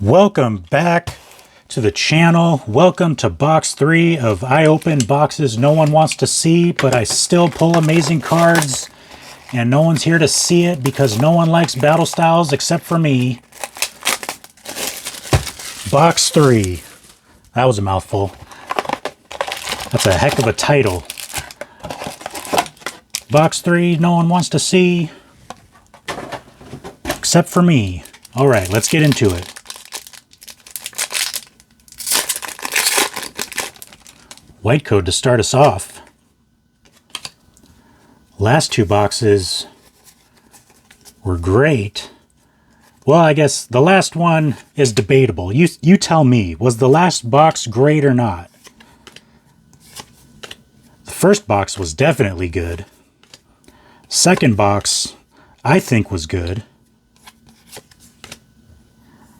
Welcome back to the channel. Welcome to box 3 of I open boxes no one wants to see, but I still pull amazing cards, and no one's here to see it because no one likes Battle Styles except for me. Box 3. That was a mouthful. That's a heck of a title. Box 3, no one wants to see except for me. All right, let's get into it. White code to start us off. Last two boxes were great. Well, I guess the last one is debatable. You tell me, was the last box great or not? The first box was definitely good. Second box, I think, was good.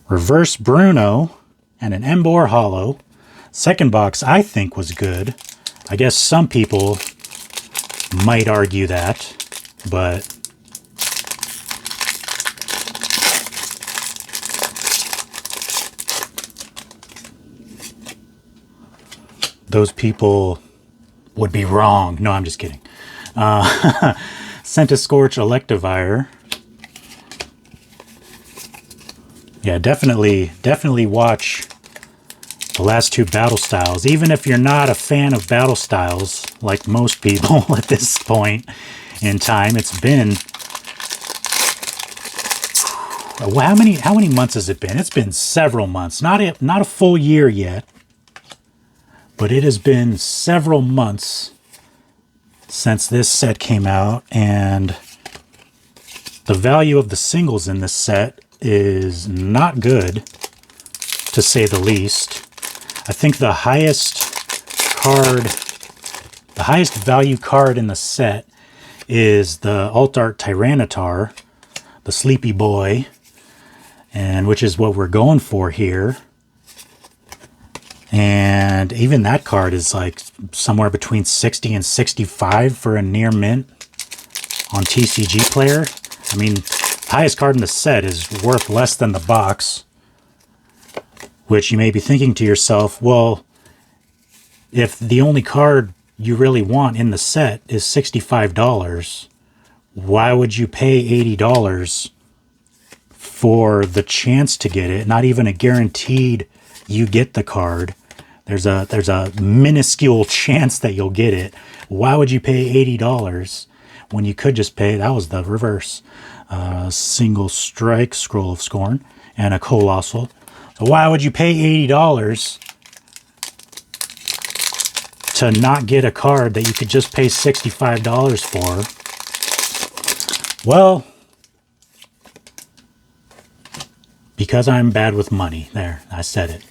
Reverse Bruno and an Embor Hollow. Second box, I think, was good. I guess some people might argue that, but those people would be wrong. No, I'm just kidding. Scorch Electivire. Yeah, definitely watch the last two Battle Styles. Even if you're not a fan of Battle Styles, like most people at this point in time, it's been... How many months has it been? It's been several months. Not a full year yet, but it has been several months since this set came out, and the value of the singles in this set is not good, to say the least. I think the highest value card in the set is the Alt Art Tyranitar, the Sleepy Boy, and which is what we're going for here. And even that card is like somewhere between 60 and 65 for a near mint on TCG Player. I mean, the highest card in the set is worth less than the box. Which you may be thinking to yourself, well, if the only card you really want in the set is $65, why would you pay $80 for the chance to get it? Not even a guaranteed you get the card. There's a minuscule chance that you'll get it. Why would you pay $80 when you could just pay, that was the reverse, Single Strike, Scroll of Scorn, and a Colossal. So why would you pay $80 to not get a card that you could just pay $65 for? Well, because I'm bad with money. There, I said it.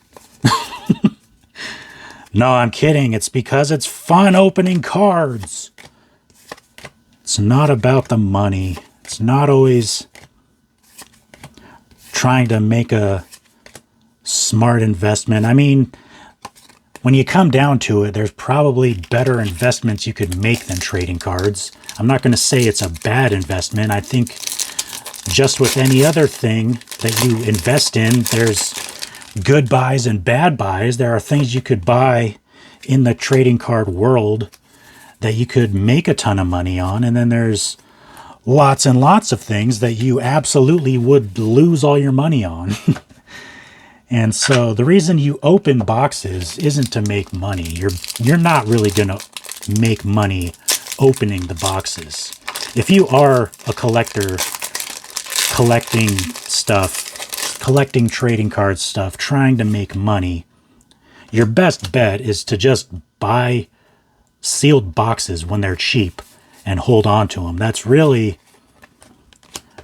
No, I'm kidding. It's because it's fun opening cards. It's not about the money. It's not always trying to make a smart investment. I mean, when you come down to it, there's probably better investments you could make than trading cards. I'm not going to say it's a bad investment. I think just with any other thing that you invest in, there's good buys and bad buys. There are things you could buy in the trading card world that you could make a ton of money on, and then there's lots and lots of things that you absolutely would lose all your money on. And so the reason you open boxes isn't to make money. You're not really going to make money opening the boxes. If you are a collector, collecting stuff, collecting trading card stuff, trying to make money, your best bet is to just buy sealed boxes when they're cheap and hold on to them. That's really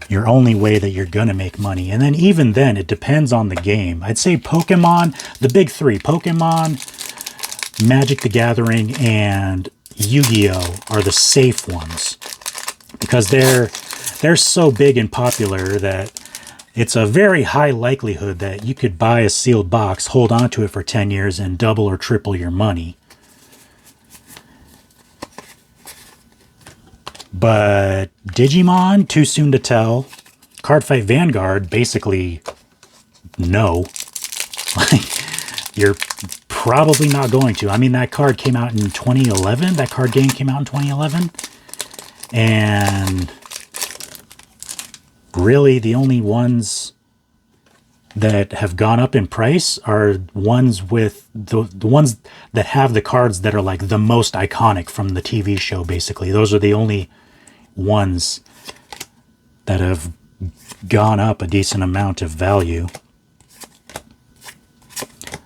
your only way that you're going to make money. And then even then, it depends on the game. I'd say Pokemon, the big three, Pokemon, Magic the Gathering, and Yu-Gi-Oh! Are the safe ones. Because they're so big and popular that it's a very high likelihood that you could buy a sealed box, hold on to it for 10 years, and double or triple your money. But Digimon, too soon to tell. Cardfight Vanguard, basically no. You're probably not going to. I mean, that card came out in 2011. That card game came out in 2011. And really the only ones that have gone up in price are ones with the ones that have the cards that are like the most iconic from the TV show, basically. Those are the only ones that have gone up a decent amount of value.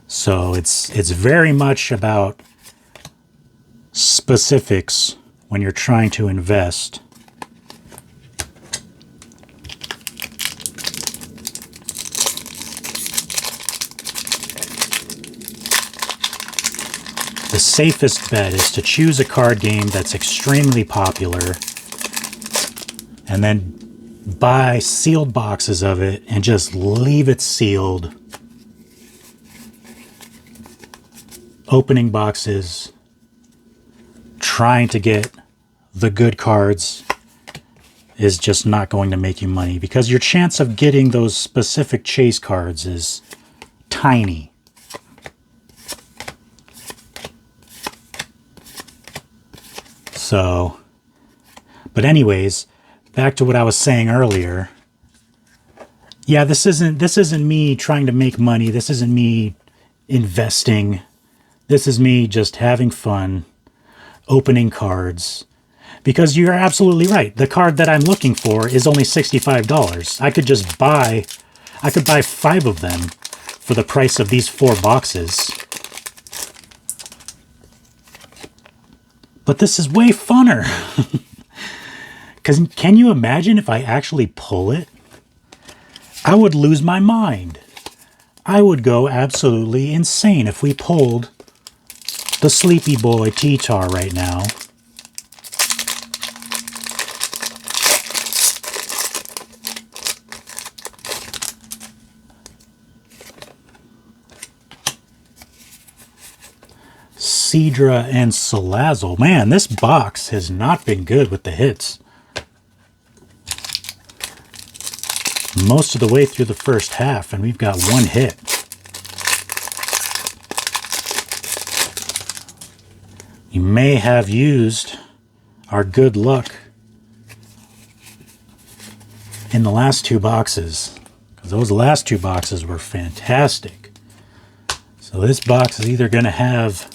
So it's very much about specifics when you're trying to invest. The safest bet is to choose a card game that's extremely popular and then buy sealed boxes of it and just leave it sealed. Opening boxes, trying to get the good cards is just not going to make you money because your chance of getting those specific chase cards is tiny. So, but anyways, back to what I was saying earlier. Yeah, this isn't me trying to make money. This isn't me investing. This is me just having fun, opening cards. Because you're absolutely right. The card that I'm looking for is only $65. I could buy 5 of them for the price of these 4 boxes. But this is way funner. Because can you imagine if I actually pull it? I would lose my mind. I would go absolutely insane if we pulled the Sleepy Boy T-Tar right now. Seadra and Salazzle. Man, this box has not been good with the hits. Most of the way through the first half, and we've got 1 hit. We may have used our good luck in the last 2 boxes, because those last 2 boxes were fantastic. So this box is either going to have...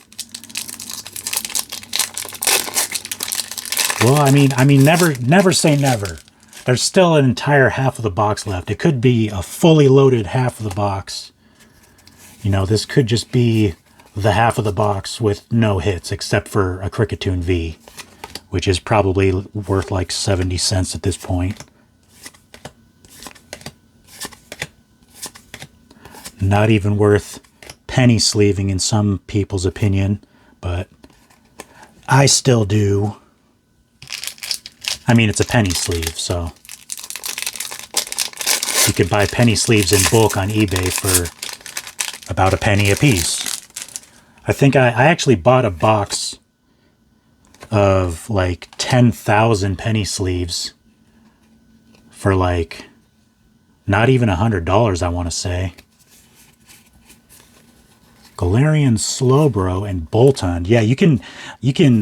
Well, I mean, never say never. There's still an entire half of the box left. It could be a fully loaded half of the box. You know, this could just be the half of the box with no hits, except for a Cricketune V, which is probably worth like 70 cents at this point. Not even worth penny sleeving in some people's opinion, but I still do. I mean, it's a penny sleeve, so you could buy penny sleeves in bulk on eBay for about a penny a piece. I think I actually bought a box of like 10,000 penny sleeves for like not even $100, I want to say. Galarian Slowbro and Boltund. Yeah, you can,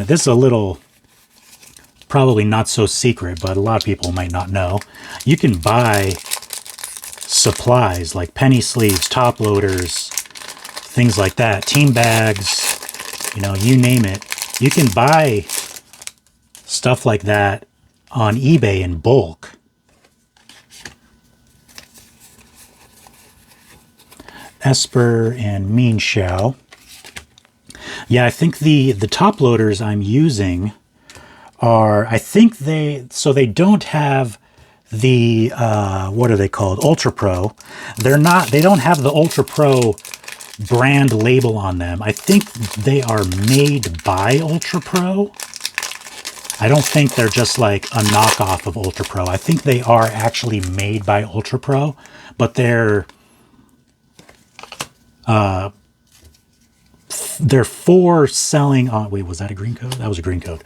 this is a little... probably not so secret, but a lot of people might not know. You can buy supplies like penny sleeves, top loaders, things like that, team bags, you know, you name it. You can buy stuff like that on eBay in bulk. Esper and Mean Shao. Yeah, I think the top loaders I'm using are, I think they don't have the, what are they called? Ultra Pro. They don't have the Ultra Pro brand label on them. I think they are made by Ultra Pro. I don't think they're just like a knockoff of Ultra Pro. I think they are actually made by Ultra Pro, but they're for selling on... Wait, was that a green code? That was a green code.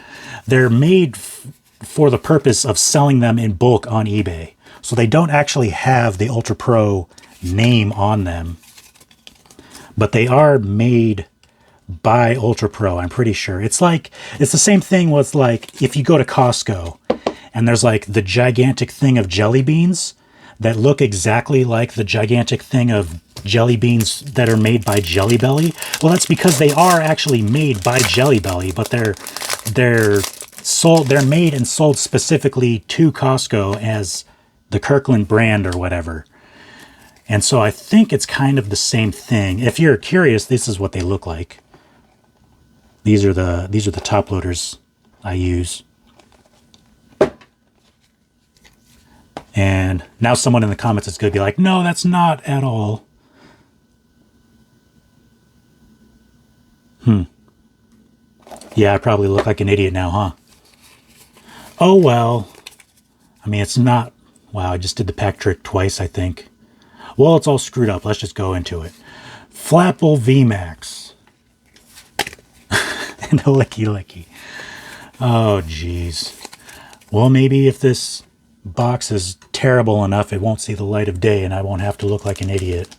They're made for the purpose of selling them in bulk on eBay. So they don't actually have the Ultra Pro name on them. But they are made by Ultra Pro, I'm pretty sure. It's the same thing with like if you go to Costco and there's like the gigantic thing of jelly beans that look exactly like the gigantic thing of jelly beans that are made by Jelly Belly. Well, that's because they are actually made by Jelly Belly, but they're made and sold specifically to Costco as the Kirkland brand or whatever. And so I think it's kind of the same thing. If you're curious, this is what they look like. These are the top loaders I use. And now someone in the comments is going to be like, no, that's not at all. Yeah, I probably look like an idiot now, huh? Oh, well. I mean, it's not... Wow, I just did the pack trick twice, I think. Well, it's all screwed up. Let's just go into it. Flapple VMAX. And a licky licky. Oh, jeez. Well, maybe if this box is terrible enough, it won't see the light of day and I won't have to look like an idiot.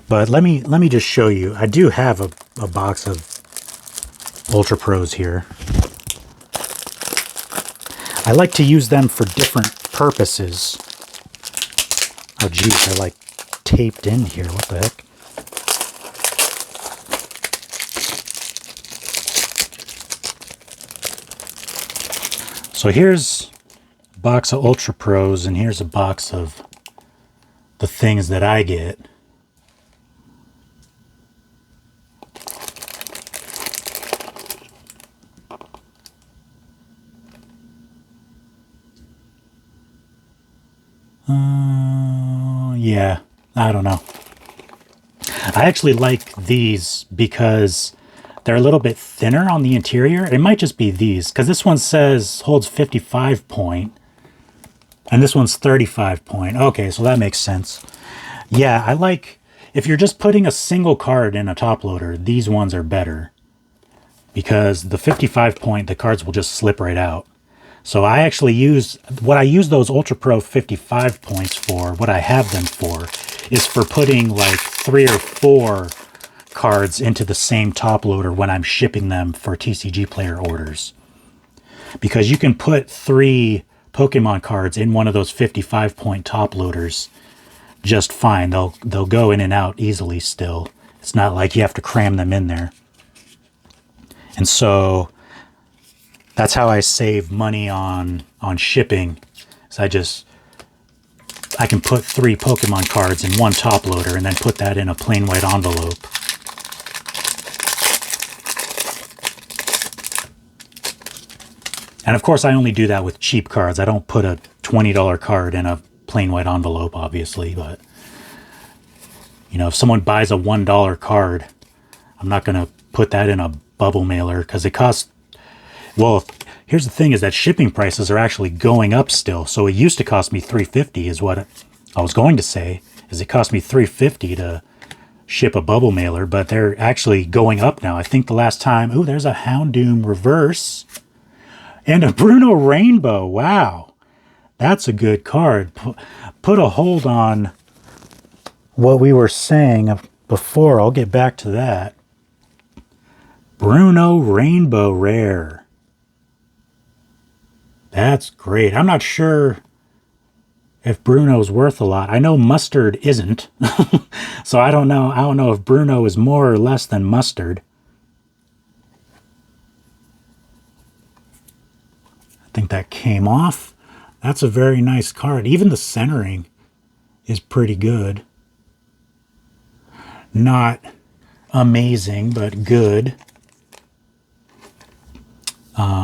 But let me just show you. I do have a box of Ultra Pros here. I like to use them for different purposes. Oh geez, they're like taped in here. What the heck? So here's a box of Ultra Pros and here's a box of the things that I get. Yeah, I don't know. I actually like these because they're a little bit thinner on the interior. It might just be these, because this one says holds 55 point, and this one's 35 point. Okay, so that makes sense. Yeah, I like, if you're just putting a single card in a top loader, these ones are better. Because the 55 point, the cards will just slip right out. So I actually use, what I use those Ultra Pro 55 points for, what I have them for, is for putting like 3 or 4 cards into the same top loader when I'm shipping them for TCG player orders. Because you can put 3 Pokemon cards in one of those 55 point top loaders just fine. They'll go in and out easily still. It's not like you have to cram them in there. And so that's how I save money on shipping. So I can put 3 Pokemon cards in one top loader and then put that in a plain white envelope. And of course I only do that with cheap cards. I don't put a $20 card in a plain white envelope, obviously, but you know, if someone buys a $1 card, I'm not going to put that in a bubble mailer because it costs. Well, here's the thing: is that shipping prices are actually going up still. So it used to cost me $3.50, is what I was going to say. Is it cost me $3.50 to ship a bubble mailer, but they're actually going up now. I think the last time. Oh, there's a Houndoom reverse and a Bruno Rainbow. Wow, that's a good card. Put a hold on what we were saying before. I'll get back to that. Bruno Rainbow Rare. That's great. I'm not sure if Bruno's worth a lot. I know Mustard isn't. So I don't know. I don't know if Bruno is more or less than Mustard. I think that came off. That's a very nice card. Even the centering is pretty good. Not amazing, but good.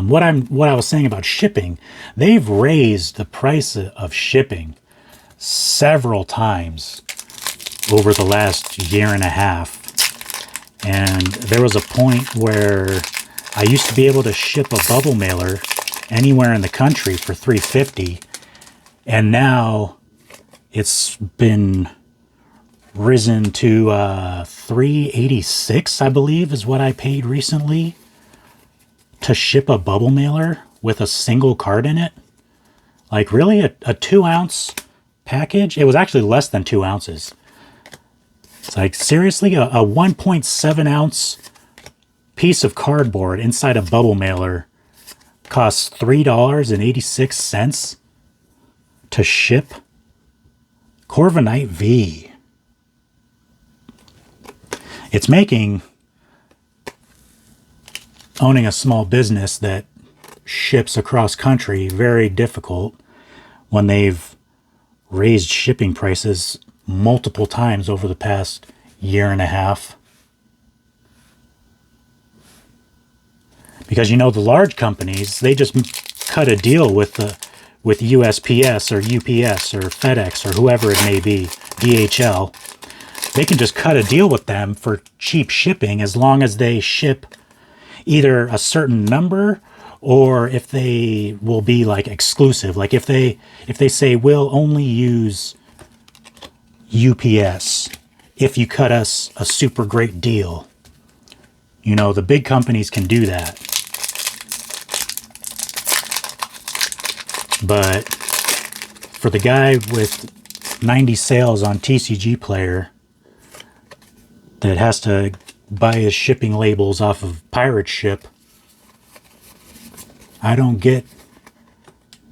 What I was saying about shipping, they've raised the price of shipping several times over the last year and a half. And there was a point where I used to be able to ship a bubble mailer anywhere in the country for $3.50, and now it's been risen to $3.86, I believe, is what I paid recently to ship a bubble mailer. with a single card in it. Like, really? A 2-ounce package? It was actually less than 2 ounces. It's like, seriously? A 1.7 ounce piece of cardboard inside a bubble mailer costs $3.86 to ship? Corviknight V. It's making owning a small business that ships across country very difficult when they've raised shipping prices multiple times over the past year and a half. Because, you know, the large companies, they just cut a deal with USPS or UPS or FedEx or whoever it may be, DHL. They can just cut a deal with them for cheap shipping as long as they ship either a certain number, or if they will be like exclusive. Like if they say we'll only use UPS if you cut us a super great deal. You know, the big companies can do that. But for the guy with 90 sales on TCG Player that has to buy his shipping labels off of Pirate Ship, I don't get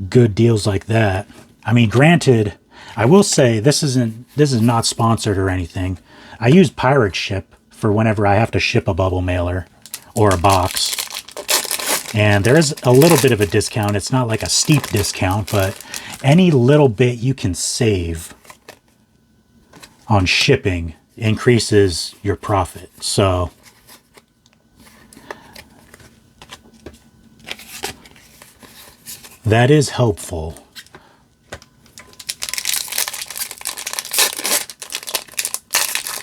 good deals like that. I mean, granted, I will say this is not sponsored or anything. I use Pirate Ship for whenever I have to ship a bubble mailer or a box. And there is a little bit of a discount. It's not like a steep discount, but any little bit you can save on shipping increases your profit. So that is helpful.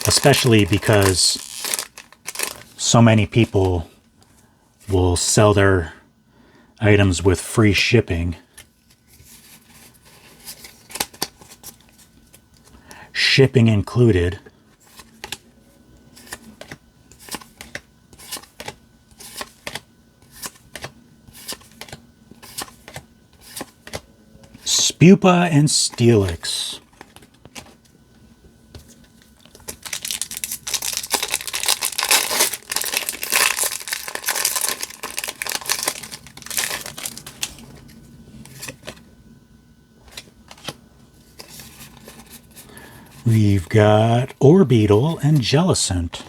Especially because so many people will sell their items with free shipping. Shipping included. Spupa and Steelix. We've got Orbeetle and Jellicent.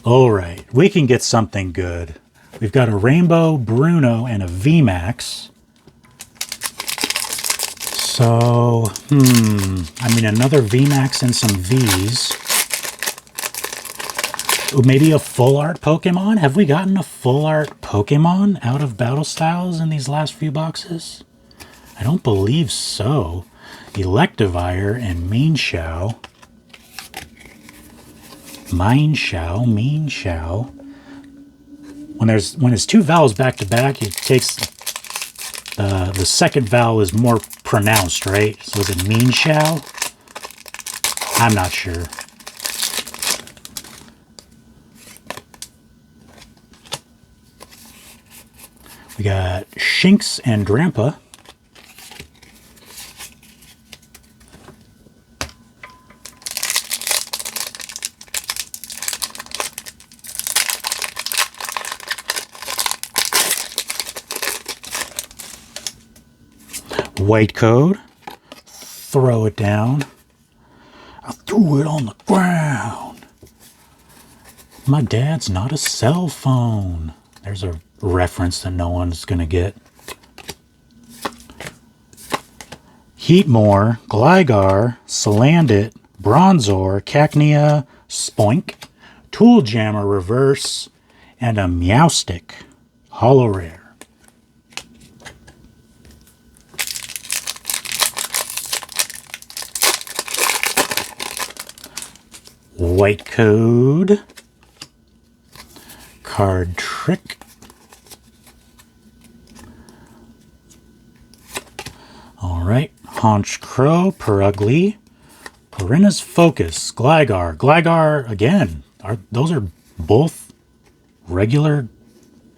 Alright, we can get something good. We've got a Rainbow, Bruno, and a VMAX. So, I mean, another VMAX and some Vs. Ooh, maybe a full art Pokemon? Have we gotten a full art Pokemon out of Battle Styles in these last few boxes? I don't believe so. Electivire and Meanshao. Meanshao. When it's two vowels back to back, it takes the second vowel is more pronounced, right? So is it Meanshao? I'm not sure. We got Shinx and Grandpa. White code. Throw it down. I threw it on the ground. My dad's not a cell phone. There's a reference that no one's going to get. Heatmore, Gligar, Salandit, Bronzor, Cacnea, Spoink, Tooljammer Reverse, and a Meowstic. Holo Rare. White code. Card Trick. Alright. Haunch Crow, Perugly, Perina's Focus, Gligar. Gligar, again. Those are both regular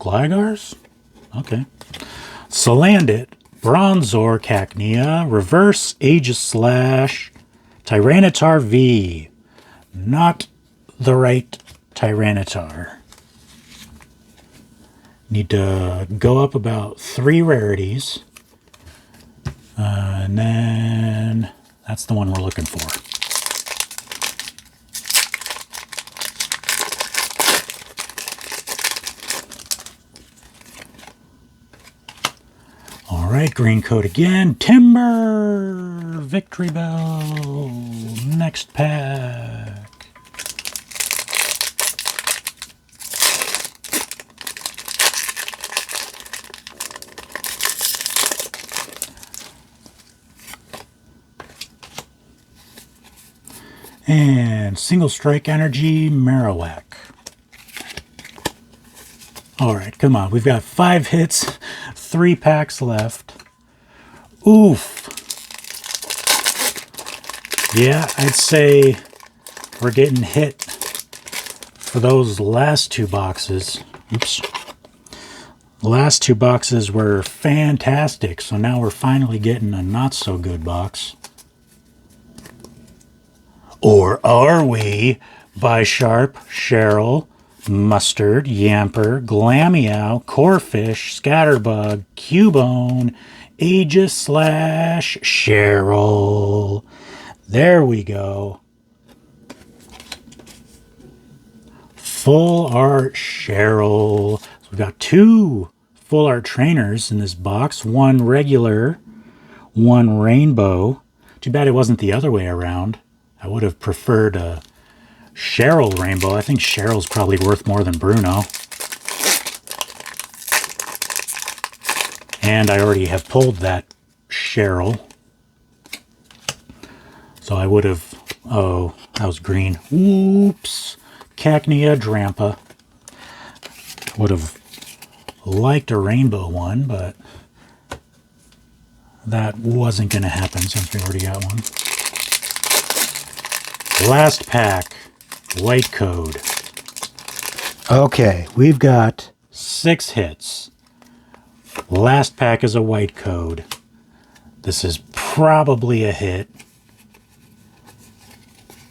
Glygars? Okay. Salandit, Bronzor, Cacnea, Reverse Aegislash, Tyranitar V. Not the right Tyranitar. Need to go up about 3 rarities. And then that's the one we're looking for. All right, green coat again. Timber! Victory Bell. Next pack. And Single Strike Energy, Marowak. Alright, come on. We've got 5 hits, 3 packs left. Oof. Yeah, I'd say we're getting hit for those last 2 boxes. Oops. The last 2 boxes were fantastic, so now we're finally getting a not-so-good box. Or are we? Bisharp, Cheryl, Mustard, Yamper, Glameow, Corphish, Scatterbug, Cubone, Aegislash, Cheryl. There we go. Full art Cheryl. So we've got 2 full art trainers in this box. 1 regular, 1 rainbow. Too bad it wasn't the other way around. I would have preferred a Cheryl rainbow. I think Cheryl's probably worth more than Bruno. And I already have pulled that Cheryl. So I would have... Oh, that was green. Oops. Cacnea, Drampa. Would have liked a rainbow one, but that wasn't going to happen since we already got one. Last pack, white code. Okay, we've got 6 hits. Last pack is a white code. This is probably a hit.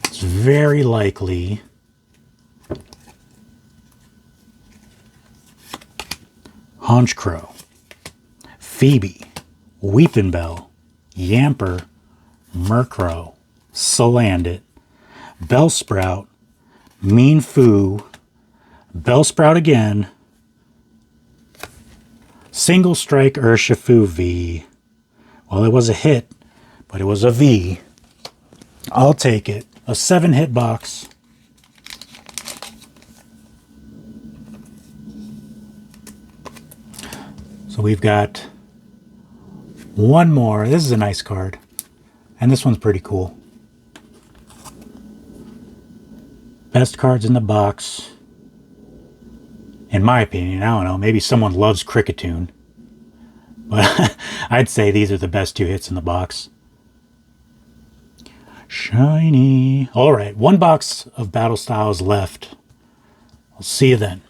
It's very likely. Honchkrow, Phoebe, Weepinbell, Yamper, Murkrow, Salandit, Bellsprout, Meanfoo, Bellsprout again, Single Strike Urshifu V. Well, it was a hit, but it was a V. I'll take it. A 7-hit box. So we've got one more. This is a nice card. And this one's pretty cool. Best cards in the box. In my opinion, I don't know. Maybe someone loves Cricketune. But I'd say these are the best 2 hits in the box. Shiny. Alright, 1 box of Battle Styles left. I'll see you then.